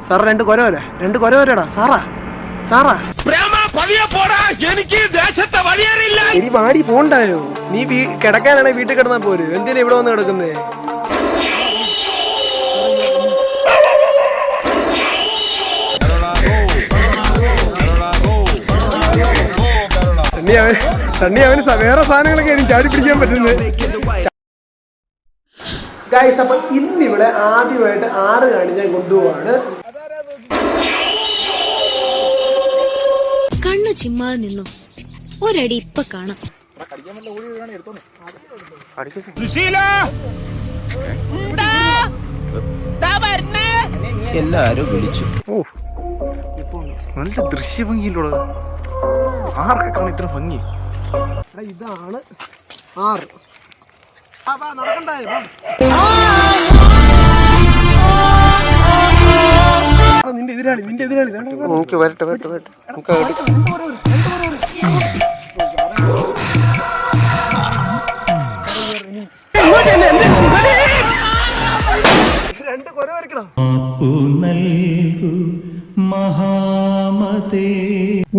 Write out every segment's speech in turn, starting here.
Sir രണ്ട് കൊര വരാടാ Sarah എനിക്ക് ദേശത്തെ വഴിയേറില്ല. ഇനി മാടി പോണ്ടായോ? നീ കിടക്കാനാണെ വീട്ടിൽ കിടന്നാ പോര്. എന്തിനാ ഇവിടെ വന്ന് കിടക്കുന്നേ? സണ്ണി അവന് വേറെ സാധനങ്ങളൊക്കെ ചാടി പിടിക്കാൻ പറ്റുന്നത്. ഗൈസ്, അപ്പൊ ഇന്നിവിടെ ആദ്യമായിട്ട് 6 കാണിക്കാൻ കൊണ്ടുപോവാണ്. കണ്ണു ചിമ്മാതെ നിന്നു ഒരടി ഇപ്പൊ കാണാം. എല്ലാരും വിളിച്ചു. ഓ, നല്ല ദൃശ്യഭംഗിയിലുള്ളത്. ആർക്കെ കാണാൻ ഇത്ര ഭംഗി? ഇതാണ് 6. നടക്കണ്ടായോ? നിന്റെ എതിരാളി നമുക്ക് വരട്ടെ.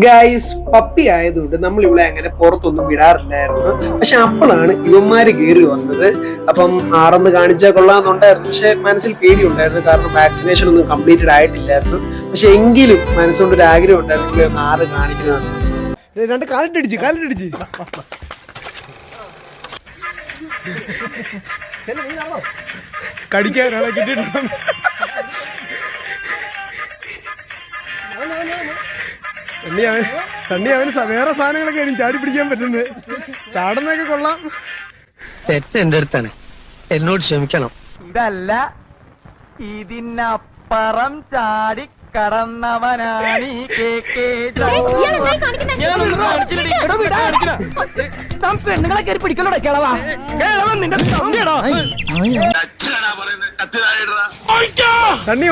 ഗൈസ്, പപ്പി ആയതുകൊണ്ട് നമ്മൾ ഇവിടെ അങ്ങനെ പുറത്തൊന്നും വിടാറില്ലായിരുന്നു. പക്ഷെ അപ്പോഴാണ് ഇവന്മാര് കയറി വന്നത്. അപ്പം 6 കാണിച്ചാൽ കൊള്ളാന്നുണ്ടായിരുന്നു. പക്ഷെ മനസ്സിൽ പേടി ഉണ്ടായിരുന്നു. കാരണം വാക്സിനേഷൻ ഒന്നും കംപ്ലീറ്റഡ് ആയിട്ടില്ലായിരുന്നു. പക്ഷെ എങ്കിലും മനസ്സുകൊണ്ട് ഒരു ആഗ്രഹം ഉണ്ടായിരുന്നു 6 കാണിക്കുന്നതാണ്. 2 കാലിട്ടടിച്ച് കടിക്കാനാണ് കിട്ടിയിട്ടുണ്ട്. സണ്ണി അവന് വേറെ സാധനങ്ങളൊക്കെ ചാടി പിടിക്കാൻ പറ്റുന്നത്. ചാടുന്നൊക്കെ കൊള്ളാം. തെറ്റ് എന്റെ അടുത്താണ്, എന്നോട് ക്ഷമിക്കണം. ഇതല്ല, ഇതിനപ്പുറം ചാടി കടന്നവനാണ് ഈ പെണ്ണുങ്ങളെ കയറി പിടിക്കലോടെ കിളവാ. നിന്റെ സണ്ണി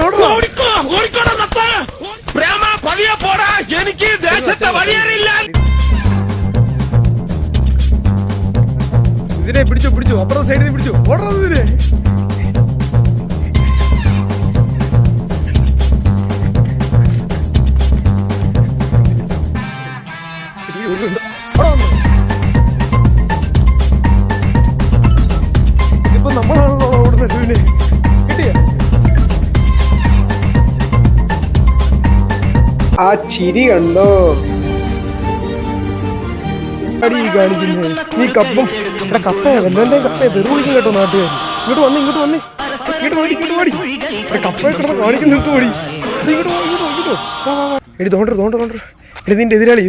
എനിക്ക് ദേശത്തെ വഴിയേറില്ല. ഇതിനെ പിടിച്ചു അപ്പുറത്തെ സൈഡിൽ പിടിച്ചു. ഓടുന്നത് ഇതിനെ. ഇതിപ്പോ നമ്മളാണല്ലോ ഓടുന്നത്. പിന്നെ കിട്ടിയ ആ ചിരി കണ്ടോ? അടി കാണിക്കുന്നത്. നീ കപ്പ വല്ലതിന്റെയും കപ്പയെ വെറുവിളിക്കും കേട്ടോ നാട്ടുകാർ. ഇങ്ങോട്ട് വന്നേ കപ്പയെ കിടന്ന് കാണിക്കുന്ന ഓടി. ഇങ്ങോട്ടോ എടി തോണ്ടർ. എടി നിന്റെ എതിരാളി.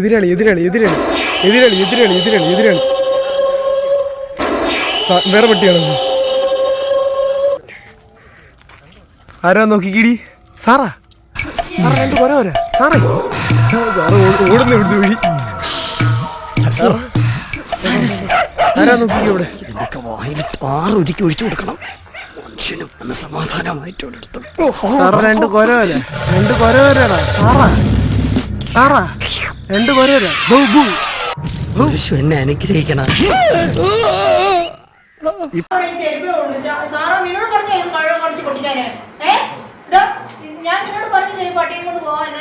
വേറെ പട്ടിയാണെന്ന് ആരാ നോക്കിക്കിടി? സാറാ 2 കൊര വരാ. സാറേ ഓടുന്ന ഇവിടുത്തെ വഴി. ആരാ നോക്കിക്കോ ഇവിടെ? 6 ഒരിക്കൽ ഒഴിച്ചു കൊടുക്കണം. മനുഷ്യനും എന്ന സമാധാനമായിട്ട് സാറ 2 കൊര വരാടാ. സാറാ 2 കൊര വരാ. എന്നെ അനുഗ്രഹിക്കണം. ഞാൻ നിന്നോട് പറഞ്ഞു പട്ടിയെ കൊണ്ട് പോവാൻ.